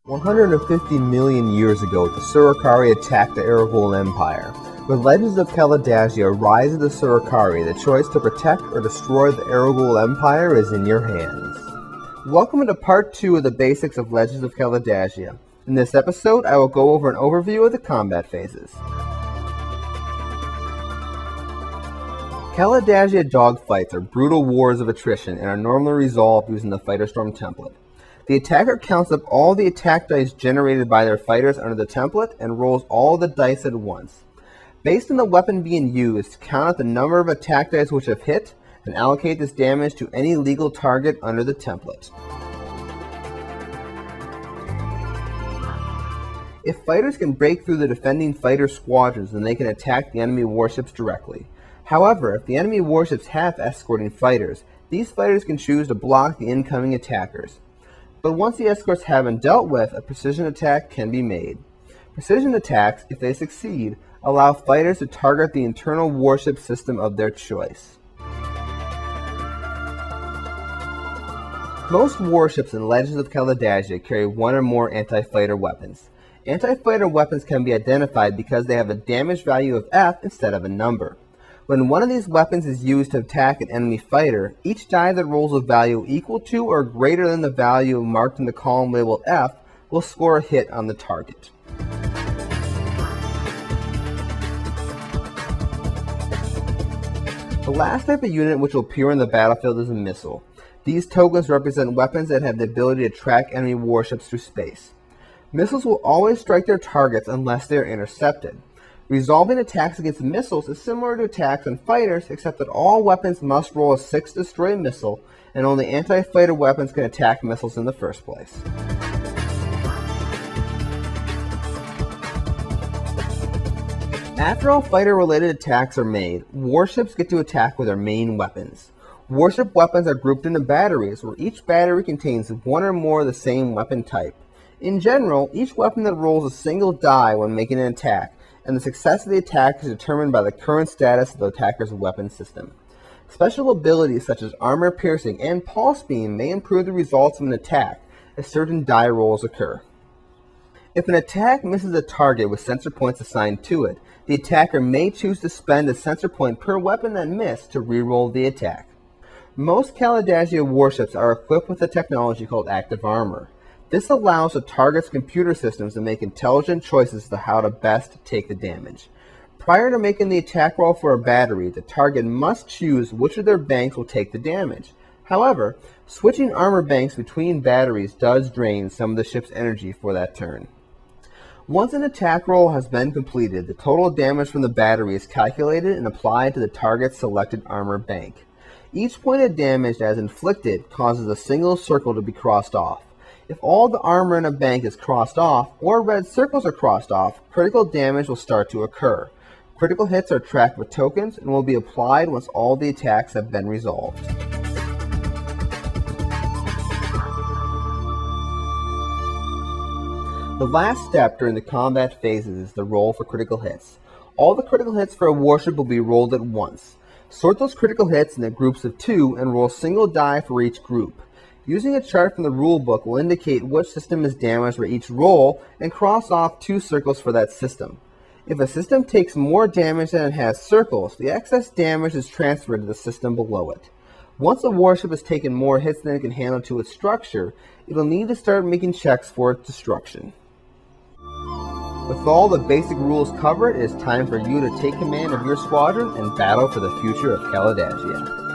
150 million years ago, the Surikari attacked the Aragol Empire. With Legends of Kalidasia, Rise of the Surikari, the choice to protect or destroy the Aragol Empire is in your hands. Welcome to part 2 of the basics of Legends of Kalidasia. In this episode, I will go over an overview of the combat phases. Kalidasia dogfights are brutal wars of attrition and are normally resolved using the Fighterstorm template. The attacker counts up all the attack dice generated by their fighters under the template and rolls all the dice at once. Based on the weapon being used, count out the number of attack dice which have hit and allocate this damage to any legal target under the template. If fighters can break through the defending fighter squadrons, then they can attack the enemy warships directly. However, if the enemy warships have escorting fighters, these fighters can choose to block the incoming attackers. But once the escorts have been dealt with, a precision attack can be made. Precision attacks, if they succeed, allow fighters to target the internal warship system of their choice. Most warships in Legends of Kalidasia carry one or more anti-fighter weapons. Anti-fighter weapons can be identified because they have a damage value of F instead of a number. When one of these weapons is used to attack an enemy fighter, each die that rolls a value equal to or greater than the value marked in the column labeled F will score a hit on the target. The last type of unit which will appear on the battlefield is a missile. These tokens represent weapons that have the ability to track enemy warships through space. Missiles will always strike their targets unless they are intercepted. Resolving attacks against missiles is similar to attacks on fighters, except that all weapons must roll a 6 to destroy a missile, and only anti-fighter weapons can attack missiles in the first place. After all fighter-related attacks are made, warships get to attack with their main weapons. Warship weapons are grouped into batteries, where each battery contains one or more of the same weapon type. In general, each weapon that rolls a single die when making an attack, and the success of the attack is determined by the current status of the attacker's weapon system. Special abilities such as armor piercing and pulse beam may improve the results of an attack as certain die rolls occur. If an attack misses a target with sensor points assigned to it, the attacker may choose to spend a sensor point per weapon that missed to reroll the attack. Most Kalidasia warships are equipped with a technology called active armor. This allows the target's computer systems to make intelligent choices as to how to best take the damage. Prior to making the attack roll for a battery, the target must choose which of their banks will take the damage. However, switching armor banks between batteries does drain some of the ship's energy for that turn. Once an attack roll has been completed, the total damage from the battery is calculated and applied to the target's selected armor bank. Each point of damage as inflicted causes a single circle to be crossed off. If all the armor in a bank is crossed off, or red circles are crossed off, critical damage will start to occur. Critical hits are tracked with tokens and will be applied once all the attacks have been resolved. The last step during the combat phases is the roll for critical hits. All the critical hits for a warship will be rolled at once. Sort those critical hits into groups of 2 and roll a single die for each group. Using a chart from the rulebook will indicate which system is damaged for each roll and cross off 2 circles for that system. If a system takes more damage than it has circles, the excess damage is transferred to the system below it. Once a warship has taken more hits than it can handle to its structure, it will need to start making checks for its destruction. With all the basic rules covered, it is time for you to take command of your squadron and battle for the future of Kalidasia.